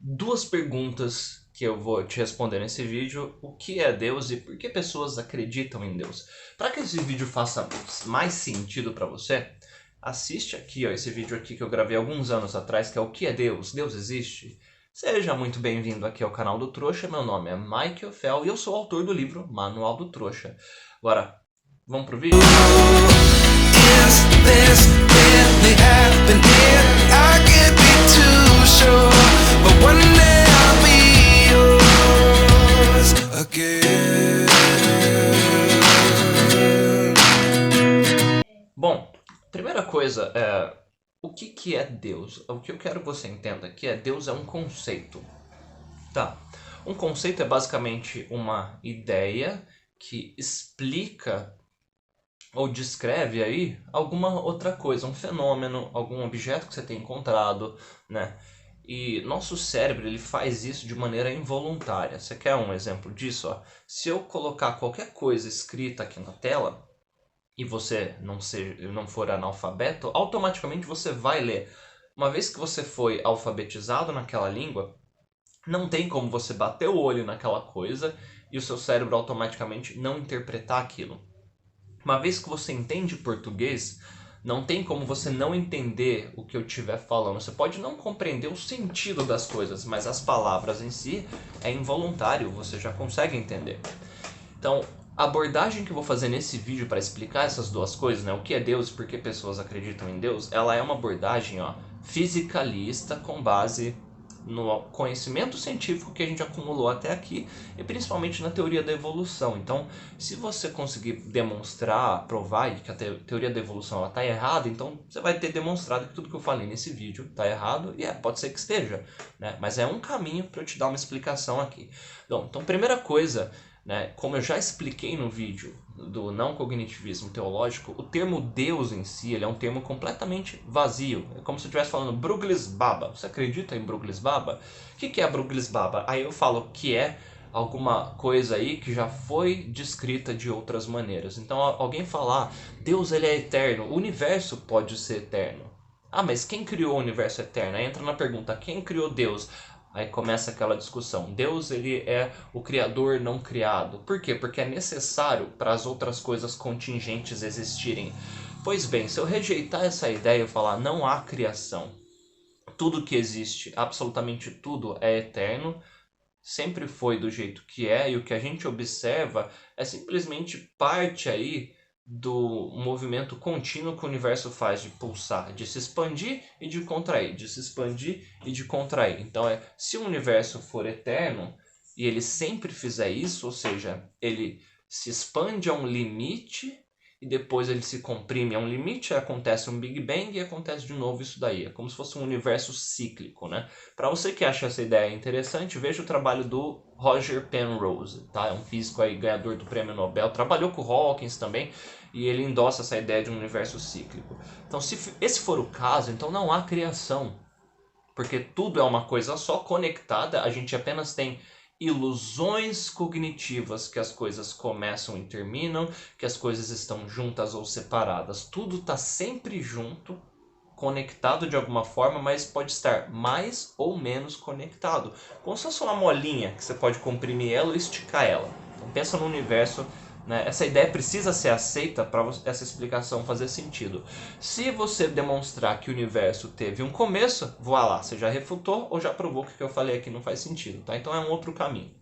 duas perguntas que eu vou te responder nesse vídeo. O que é Deus e por que pessoas acreditam em Deus? Para que esse vídeo faça mais sentido para você, assiste aqui, ó, esse vídeo aqui que eu gravei alguns anos atrás, que é o que é Deus? Deus existe? Seja muito bem-vindo aqui ao canal do Trouxa. Meu nome é Michael Fel e eu sou o autor do livro Manual do Trouxa. Agora, vamos pro vídeo? Is this really happening? I can't be too sure, but one day I'll be yours again. Bom, primeira coisa é o que é Deus? O que eu quero que você entenda que Deus é um conceito, tá? Um conceito é basicamente uma ideia que explica ou descreve aí alguma outra coisa, um fenômeno, algum objeto que você tem encontrado, né? E nosso cérebro ele faz isso de maneira involuntária. Você quer um exemplo disso? Ó? Se eu colocar qualquer coisa escrita aqui na tela e você não for analfabeto, automaticamente você vai ler. Uma vez que você foi alfabetizado naquela língua, não tem como você bater o olho naquela coisa e o seu cérebro automaticamente não interpretar aquilo. Uma vez que você entende português, não tem como você não entender o que eu estiver falando. Você pode não compreender o sentido das coisas, mas as palavras em si é involuntário, você já consegue entender. Então, a abordagem que eu vou fazer nesse vídeo para explicar essas duas coisas, né, o que é Deus e por que pessoas acreditam em Deus, ela é uma abordagem fisicalista com base no conhecimento científico que a gente acumulou até aqui e principalmente na teoria da evolução. Então, se você conseguir demonstrar, provar que a teoria da evolução está errada, então você vai ter demonstrado que tudo que eu falei nesse vídeo está errado e pode ser que esteja, né? Mas é um caminho para eu te dar uma explicação aqui. Então, primeira coisa, né, como eu já expliquei no vídeo do não cognitivismo teológico, o termo Deus em si ele é um termo completamente vazio. É como se eu estivesse falando Bruglis Baba. Você acredita em Bruglis Baba? O que é Bruglis Baba? Aí eu falo que é alguma coisa aí que já foi descrita de outras maneiras. Então alguém falar, Deus ele é eterno, o universo pode ser eterno. Ah, mas quem criou o universo eterno? Aí entra na pergunta, quem criou Deus? Aí começa aquela discussão. Deus ele é o criador não criado. Por quê? Porque é necessário para as outras coisas contingentes existirem. Pois bem, se eu rejeitar essa ideia e falar não há criação, tudo que existe, absolutamente tudo é eterno, sempre foi do jeito que é, e o que a gente observa é simplesmente parte aí do movimento contínuo que o universo faz de pulsar, de se expandir e de contrair, de se expandir e de contrair. Então se o universo for eterno e ele sempre fizer isso, ou seja, ele se expande a um limite e depois ele se comprime a um limite, acontece um Big Bang e acontece de novo isso daí. É como se fosse um universo cíclico, né? Para você que acha essa ideia interessante, veja o trabalho do Roger Penrose, tá? É um físico aí ganhador do prêmio Nobel, trabalhou com o Hawkins também e ele endossa essa ideia de um universo cíclico. Então, se esse for o caso, então não há criação, porque tudo é uma coisa só conectada, a gente apenas tem ilusões cognitivas que as coisas começam e terminam, que as coisas estão juntas ou separadas. Tudo está sempre junto, conectado de alguma forma, mas pode estar mais ou menos conectado. Como se fosse uma molinha que você pode comprimir ela ou esticar ela. Então pensa no universo, né? Essa ideia precisa ser aceita para essa explicação fazer sentido. Se você demonstrar que o universo teve um começo, voa lá, você já refutou ou já provou que o que eu falei aqui não faz sentido, tá? Então é um outro caminho.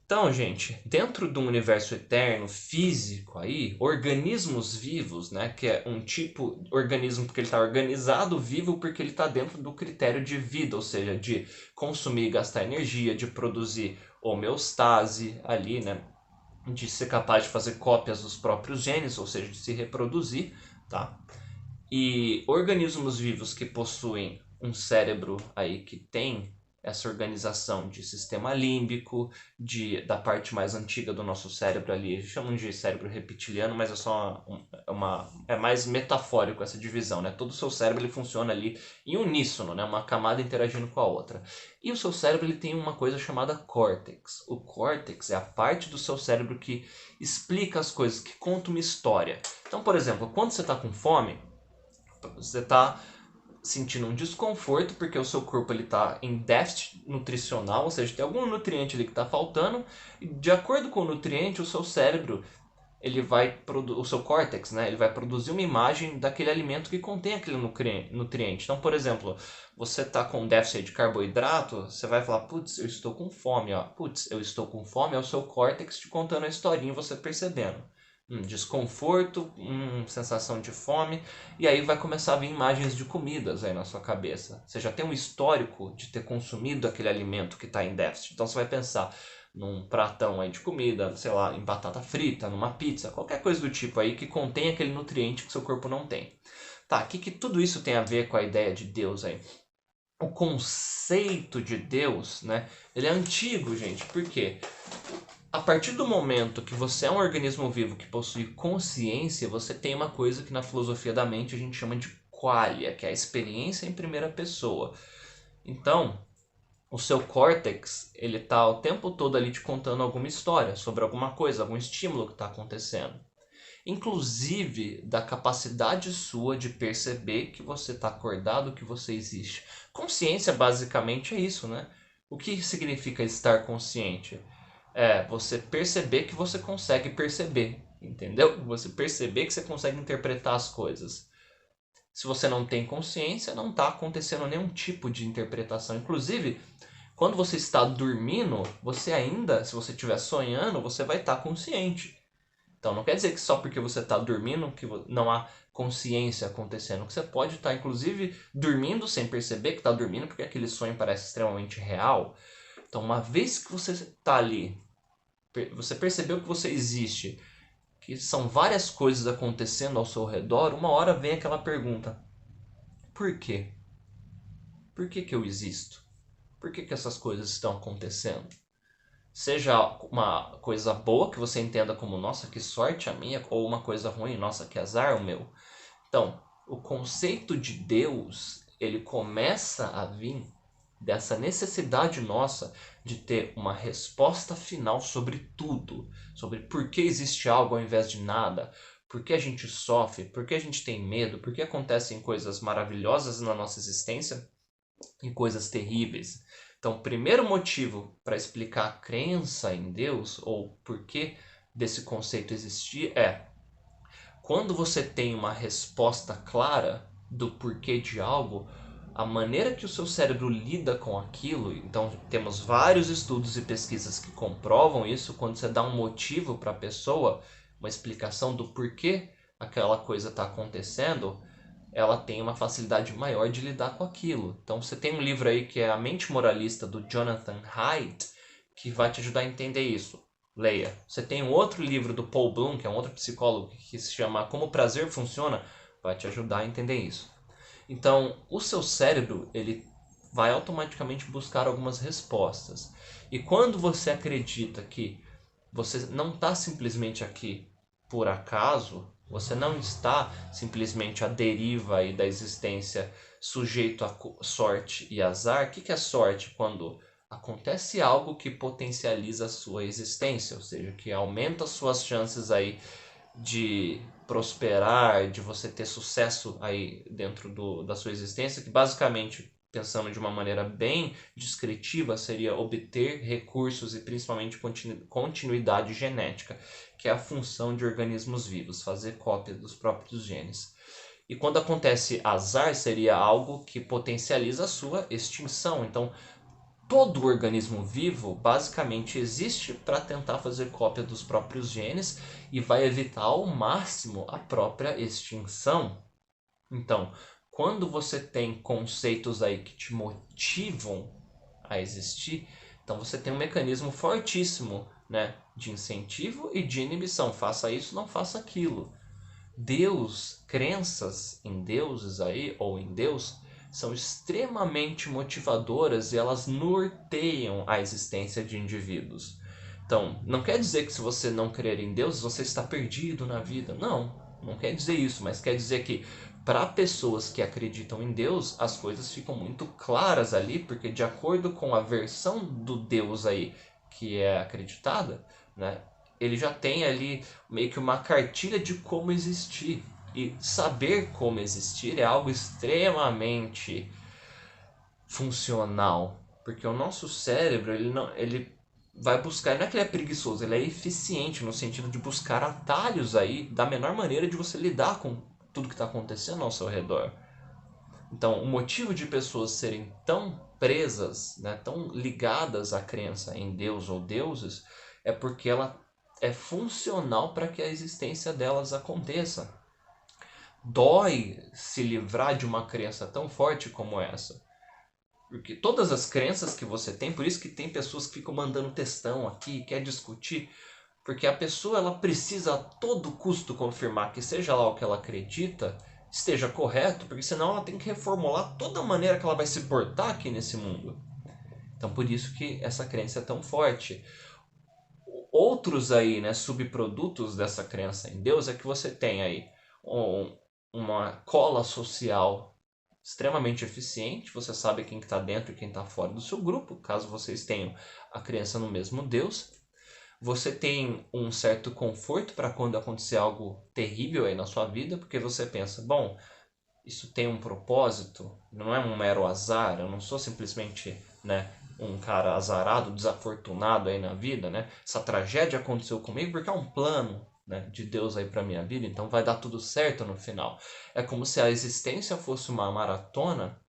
Então, gente, dentro de um universo eterno, físico aí, organismos vivos, né, que é um tipo de organismo porque ele está organizado, vivo porque ele está dentro do critério de vida, ou seja, de consumir e gastar energia, de produzir homeostase ali, né, de ser capaz de fazer cópias dos próprios genes, ou seja, de se reproduzir, tá? E organismos vivos que possuem um cérebro aí que tem essa organização de sistema límbico, da parte mais antiga do nosso cérebro ali, chamam de cérebro reptiliano, mas é só é mais metafórico essa divisão, né? Todo o seu cérebro ele funciona ali em uníssono, né? Uma camada interagindo com a outra. E o seu cérebro ele tem uma coisa chamada córtex. O córtex é a parte do seu cérebro que explica as coisas, que conta uma história. Então, por exemplo, quando você está com fome, você está sentindo um desconforto porque o seu corpo está em déficit nutricional, ou seja, tem algum nutriente ali que está faltando, e de acordo com o nutriente, o seu cérebro, o seu córtex, né, ele vai produzir uma imagem daquele alimento que contém aquele nutriente. Então, por exemplo, você está com déficit de carboidrato, você vai falar, putz, eu estou com fome. Ó. Putz, eu estou com fome, é o seu córtex te contando a historinha e você percebendo. Desconforto, sensação de fome, e aí vai começar a vir imagens de comidas aí na sua cabeça. Você já tem um histórico de ter consumido aquele alimento que está em déficit. Então você vai pensar num pratão aí de comida, sei lá, em batata frita, numa pizza, qualquer coisa do tipo aí que contém aquele nutriente que seu corpo não tem. Tá, o que tudo isso tem a ver com a ideia de Deus aí? O conceito de Deus, né, ele é antigo, gente, por quê? A partir do momento que você é um organismo vivo que possui consciência, você tem uma coisa que na filosofia da mente a gente chama de qualia, que é a experiência em primeira pessoa. Então, o seu córtex, ele está o tempo todo ali te contando alguma história sobre alguma coisa, algum estímulo que está acontecendo. Inclusive da capacidade sua de perceber que você está acordado, que você existe. Consciência basicamente é isso, né? O que significa estar consciente? É você perceber que você consegue perceber, entendeu? Você perceber que você consegue interpretar as coisas. Se você não tem consciência, não está acontecendo nenhum tipo de interpretação. Inclusive, quando você está dormindo, você ainda, se você estiver sonhando, você vai estar consciente. Então não quer dizer que só porque você está dormindo que não há consciência acontecendo. Você pode estar, inclusive, dormindo sem perceber que está dormindo, porque aquele sonho parece extremamente real. Então, uma vez que você está ali, você percebeu que você existe, que são várias coisas acontecendo ao seu redor, uma hora vem aquela pergunta: por quê? Por que eu existo? Por que essas coisas estão acontecendo? Seja uma coisa boa que você entenda como, nossa, que sorte a minha, ou uma coisa ruim, nossa, que azar o meu. Então, o conceito de Deus, ele começa a vir dessa necessidade nossa de ter uma resposta final sobre tudo, sobre por que existe algo ao invés de nada, por que a gente sofre, por que a gente tem medo, por que acontecem coisas maravilhosas na nossa existência e coisas terríveis. Então, o primeiro motivo para explicar a crença em Deus, ou por que desse conceito existir, é quando você tem uma resposta clara do porquê de algo, a maneira que o seu cérebro lida com aquilo, então temos vários estudos e pesquisas que comprovam isso, quando você dá um motivo para a pessoa, uma explicação do porquê aquela coisa está acontecendo, ela tem uma facilidade maior de lidar com aquilo. Então você tem um livro aí que é A Mente Moralista, do Jonathan Haidt, que vai te ajudar a entender isso. Leia. Você tem um outro livro do Paul Bloom, que é um outro psicólogo, que se chama Como o Prazer Funciona, vai te ajudar a entender isso. Então, o seu cérebro, ele vai automaticamente buscar algumas respostas. E quando você acredita que você não está simplesmente aqui por acaso, você não está simplesmente à deriva aí da existência, sujeito a sorte e azar. O que é sorte? Quando acontece algo que potencializa a sua existência, ou seja, que aumenta as suas chances aí de prosperar, de você ter sucesso aí dentro da sua existência, que basicamente, pensando de uma maneira bem descritiva, seria obter recursos e principalmente continuidade genética, que é a função de organismos vivos, fazer cópia dos próprios genes. E quando acontece azar, seria algo que potencializa a sua extinção. Então, todo organismo vivo basicamente existe para tentar fazer cópia dos próprios genes e vai evitar ao máximo a própria extinção. Então, quando você tem conceitos aí que te motivam a existir, então você tem um mecanismo fortíssimo, né, de incentivo e de inibição. Faça isso, não faça aquilo. Deus, crenças em deuses aí, ou em Deus, são extremamente motivadoras e elas norteiam a existência de indivíduos. Então, não quer dizer que se você não crer em Deus, você está perdido na vida. Não quer dizer isso, mas quer dizer que para pessoas que acreditam em Deus, as coisas ficam muito claras ali, porque de acordo com a versão do Deus aí que é acreditada, né, ele já tem ali meio que uma cartilha de como existir. E saber como existir é algo extremamente funcional, porque o nosso cérebro ele vai buscar, não é que ele é preguiçoso, ele é eficiente no sentido de buscar atalhos aí da menor maneira de você lidar com tudo que está acontecendo ao seu redor. Então, o motivo de pessoas serem tão presas, né, tão ligadas à crença em Deus ou deuses, é porque ela é funcional para que a existência delas aconteça. Dói se livrar de uma crença tão forte como essa. Porque todas as crenças que você tem, por isso que tem pessoas que ficam mandando textão aqui, quer discutir, porque a pessoa ela precisa a todo custo confirmar que seja lá o que ela acredita esteja correto, porque senão ela tem que reformular toda a maneira que ela vai se portar aqui nesse mundo. Então por isso que essa crença é tão forte. Outros aí, né, subprodutos dessa crença em Deus é que você tem aí uma cola social extremamente eficiente, você sabe quem está dentro e quem está fora do seu grupo, caso vocês tenham a crença no mesmo Deus. Você tem um certo conforto para quando acontecer algo terrível aí na sua vida, porque você pensa, bom, isso tem um propósito, não é um mero azar, eu não sou simplesmente, né, um cara azarado, desafortunado aí na vida, né? Essa tragédia aconteceu comigo porque é um plano, né, de Deus aí para minha vida, então vai dar tudo certo no final. É como se a existência fosse uma maratona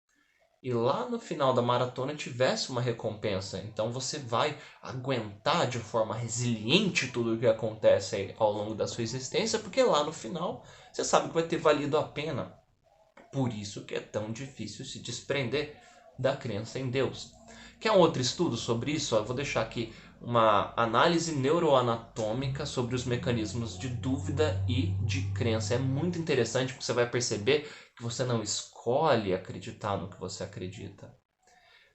e lá no final da maratona tivesse uma recompensa. Então você vai aguentar de forma resiliente tudo o que acontece aí ao longo da sua existência, porque lá no final você sabe que vai ter valido a pena. Por isso que é tão difícil se desprender da crença em Deus. Quer um outro estudo sobre isso? Eu vou deixar aqui uma análise neuroanatômica sobre os mecanismos de dúvida e de crença. É muito interessante porque você vai perceber que você não escolhe acreditar no que você acredita.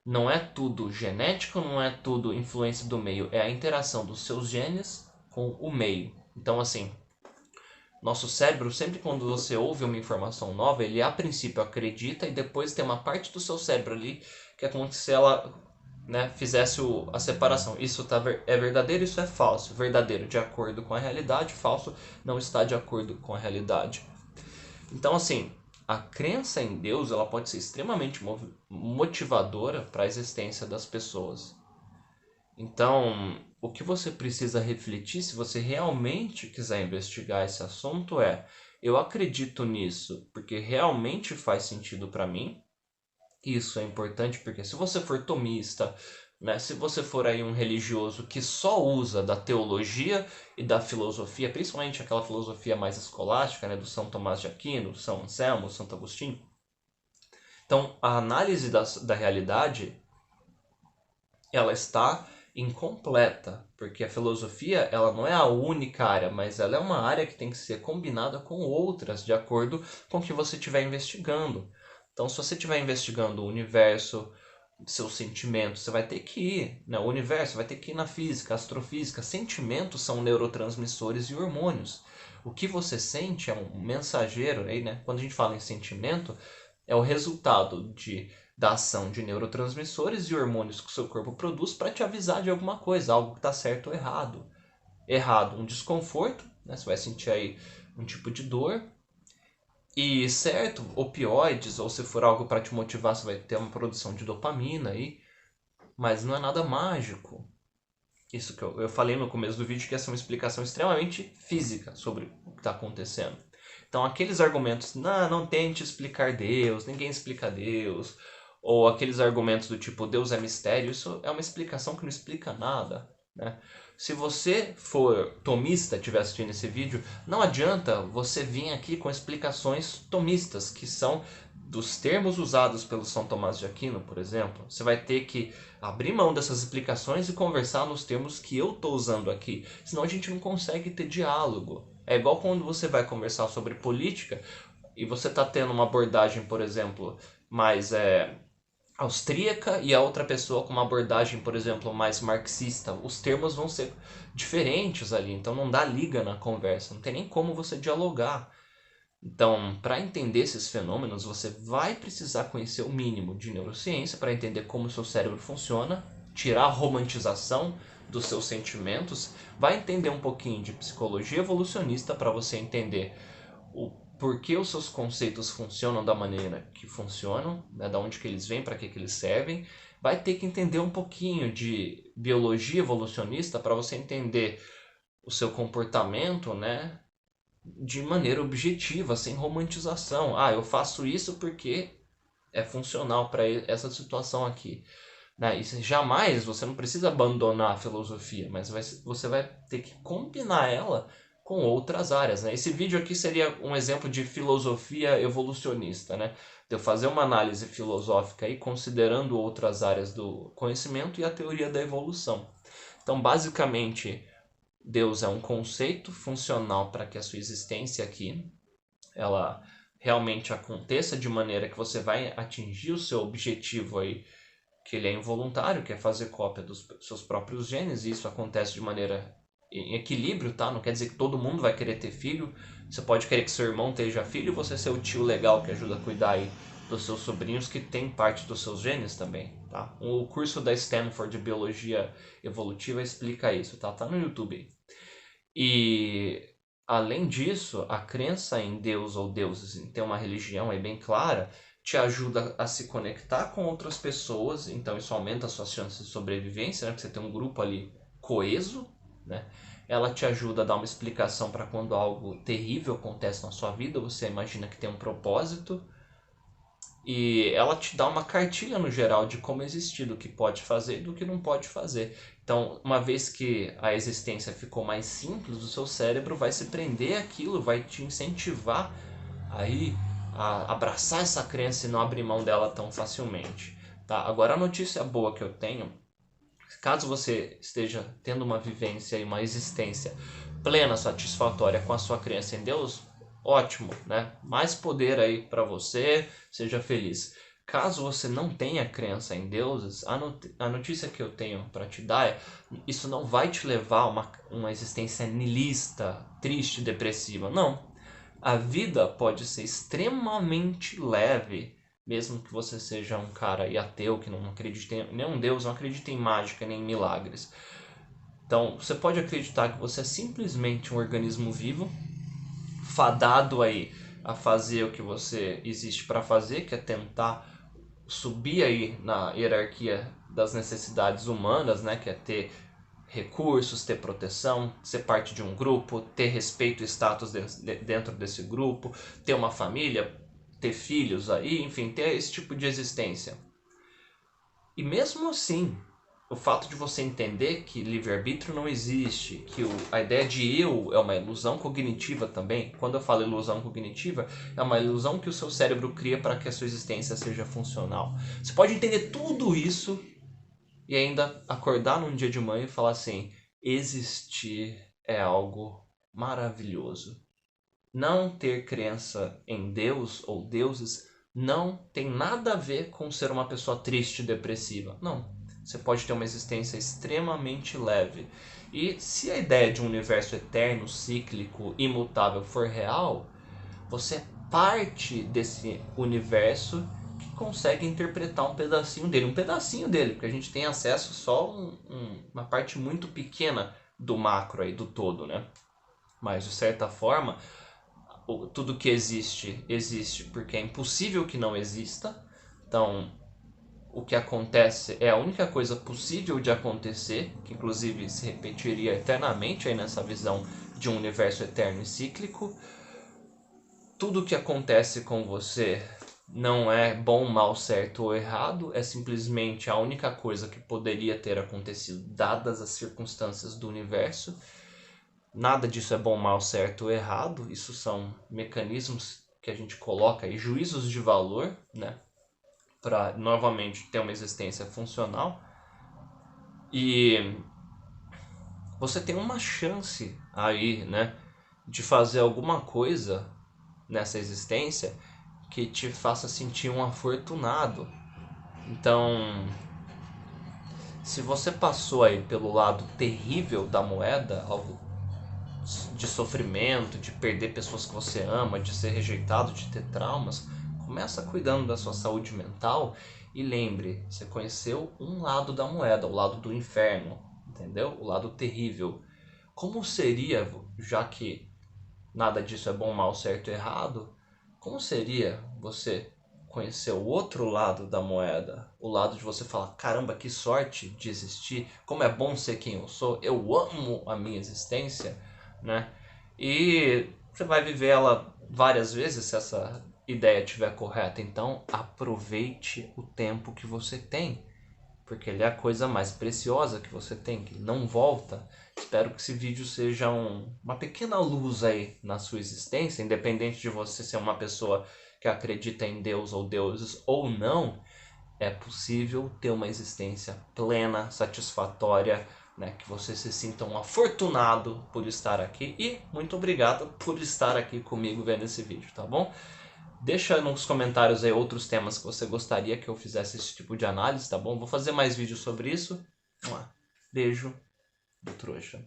Não é tudo genético, não é tudo influência do meio, é a interação dos seus genes com o meio. Então, assim, nosso cérebro, sempre quando você ouve uma informação nova, ele a princípio acredita e depois tem uma parte do seu cérebro ali que é como se ela, né, fizesse a separação. Isso é verdadeiro, isso é falso. Verdadeiro de acordo com a realidade, falso não está de acordo com a realidade. Então, assim, a crença em Deus ela pode ser extremamente motivadora para a existência das pessoas. Então, o que você precisa refletir, se você realmente quiser investigar esse assunto, é: eu acredito nisso porque realmente faz sentido para mim. Isso é importante porque se você for tomista, né, se você for aí um religioso que só usa da teologia e da filosofia, principalmente aquela filosofia mais escolástica, né, do São Tomás de Aquino, São Anselmo, Santo Agostinho. Então, a análise da realidade, ela está incompleta, porque a filosofia ela não é a única área, mas ela é uma área que tem que ser combinada com outras, de acordo com o que você estiver investigando. Então, se você estiver investigando o universo, seus sentimentos, você vai ter que ir, né? O universo vai ter que ir na física, astrofísica. Sentimentos são neurotransmissores e hormônios. O que você sente é um mensageiro, aí, né? Quando a gente fala em sentimento, é o resultado da ação de neurotransmissores e hormônios que o seu corpo produz para te avisar de alguma coisa, algo que está certo ou errado. Errado, um desconforto, né? Você vai sentir aí um tipo de dor. E certo, opioides, ou se for algo para te motivar, você vai ter uma produção de dopamina aí, mas não é nada mágico. Isso que eu falei no começo do vídeo, que essa é uma explicação extremamente física sobre o que está acontecendo. Então aqueles argumentos, não tente explicar Deus, ninguém explica Deus, ou aqueles argumentos do tipo Deus é mistério, isso é uma explicação que não explica nada, né? Se você for tomista, estiver assistindo esse vídeo, não adianta você vir aqui com explicações tomistas, que são dos termos usados pelo São Tomás de Aquino, por exemplo. Você vai ter que abrir mão dessas explicações e conversar nos termos que eu estou usando aqui, senão a gente não consegue ter diálogo. É igual quando você vai conversar sobre política e você está tendo uma abordagem, por exemplo, mais austríaca e a outra pessoa com uma abordagem, por exemplo, mais marxista. Os termos vão ser diferentes ali, então não dá liga na conversa, não tem nem como você dialogar. Então, para entender esses fenômenos, você vai precisar conhecer o mínimo de neurociência para entender como o seu cérebro funciona, tirar a romantização dos seus sentimentos, vai entender um pouquinho de psicologia evolucionista para você entender por que os seus conceitos funcionam da maneira que funcionam, né? Da onde que eles vêm, para que eles servem. Vai ter que entender um pouquinho de biologia evolucionista para você entender o seu comportamento, né? De maneira objetiva, sem romantização. Ah, eu faço isso porque é funcional para essa situação aqui. Né? E jamais, você não precisa abandonar a filosofia, mas você vai ter que combinar ela com outras áreas. Né? Esse vídeo aqui seria um exemplo de filosofia evolucionista. Né? De eu fazer uma análise filosófica aí, considerando outras áreas do conhecimento e a teoria da evolução. Então, basicamente, Deus é um conceito funcional para que a sua existência aqui ela realmente aconteça de maneira que você vai atingir o seu objetivo aí, que ele é involuntário, que é fazer cópia dos seus próprios genes, e isso acontece de maneira em equilíbrio, tá? Não quer dizer que todo mundo vai querer ter filho. Você pode querer que seu irmão tenha filho e você ser o tio legal que ajuda a cuidar aí dos seus sobrinhos que tem parte dos seus genes também, tá? O curso da Stanford de Biologia Evolutiva explica isso, tá? Tá no YouTube aí. E além disso, a crença em Deus ou deuses, em ter uma religião aí bem clara, te ajuda a se conectar com outras pessoas, então isso aumenta as suas chances de sobrevivência, né? Porque você tem um grupo ali coeso, né? Ela te ajuda a dar uma explicação para quando algo terrível acontece na sua vida, você imagina que tem um propósito, e ela te dá uma cartilha no geral de como existir, do que pode fazer e do que não pode fazer. Então, uma vez que a existência ficou mais simples, o seu cérebro vai se prender àquilo, vai te incentivar aí a abraçar essa crença e não abrir mão dela tão facilmente. Tá? Agora, a notícia boa que eu tenho, caso você esteja tendo uma vivência e uma existência plena, satisfatória com a sua crença em Deus, ótimo, né? Mais poder aí para você, seja feliz. Caso você não tenha crença em deuses, a notícia que eu tenho para te dar é: isso não vai te levar a uma existência nihilista, triste, depressiva. Não. A vida pode ser extremamente leve, mesmo que você seja um cara aí ateu, que não acredita em nenhum deus, não acredita em mágica nem em milagres. Então, você pode acreditar que você é simplesmente um organismo vivo, fadado aí a fazer o que você existe para fazer, que é tentar subir aí na hierarquia das necessidades humanas, né? Que é ter recursos, ter proteção, ser parte de um grupo, ter respeito e status dentro desse grupo, ter uma família, ter filhos aí, enfim, ter esse tipo de existência. E mesmo assim, o fato de você entender que livre-arbítrio não existe, que a ideia de eu é uma ilusão cognitiva também. Quando eu falo ilusão cognitiva, é uma ilusão que o seu cérebro cria para que a sua existência seja funcional. Você pode entender tudo isso e ainda acordar num dia de manhã e falar assim: existir é algo maravilhoso. Não ter crença em Deus ou deuses não tem nada a ver com ser uma pessoa triste e depressiva. Não. Você pode ter uma existência extremamente leve. E se a ideia de um universo eterno, cíclico, imutável for real, você é parte desse universo que consegue interpretar um pedacinho dele, porque a gente tem acesso só uma parte muito pequena do macro aí, do todo, né? Mas de certa forma, tudo que existe, existe porque é impossível que não exista. Então, o que acontece é a única coisa possível de acontecer, que inclusive se repetiria eternamente aí nessa visão de um universo eterno e cíclico. Tudo que acontece com você não é bom, mal, certo ou errado, é simplesmente a única coisa que poderia ter acontecido dadas as circunstâncias do universo. Nada disso é bom, mal, certo ou errado, isso são mecanismos que a gente coloca aí, juízos de valor, né? Para novamente ter uma existência funcional. E você tem uma chance aí, né, de fazer alguma coisa nessa existência que te faça sentir um afortunado. Então, se você passou aí pelo lado terrível da moeda, algo de sofrimento, de perder pessoas que você ama, de ser rejeitado, de ter traumas, começa cuidando da sua saúde mental e lembre, você conheceu um lado da moeda, o lado do inferno, entendeu? O lado terrível. Como seria, já que nada disso é bom, mal, certo e errado, como seria você conhecer o outro lado da moeda? O lado de você falar, caramba, que sorte de existir, como é bom ser quem eu sou, eu amo a minha existência, né? E você vai viver ela várias vezes se essa ideia estiver correta. Então aproveite o tempo que você tem, porque ele é a coisa mais preciosa que você tem, que não volta. Espero que esse vídeo seja uma pequena luz aí na sua existência, independente de você ser uma pessoa que acredita em Deus ou deuses ou não. É possível ter uma existência plena, satisfatória, né? Que você se sinta um afortunado por estar aqui. E muito obrigado por estar aqui comigo vendo esse vídeo, tá bom? Deixa nos comentários aí outros temas que você gostaria que eu fizesse esse tipo de análise, tá bom? Vou fazer mais vídeos sobre isso. Beijo do trouxa.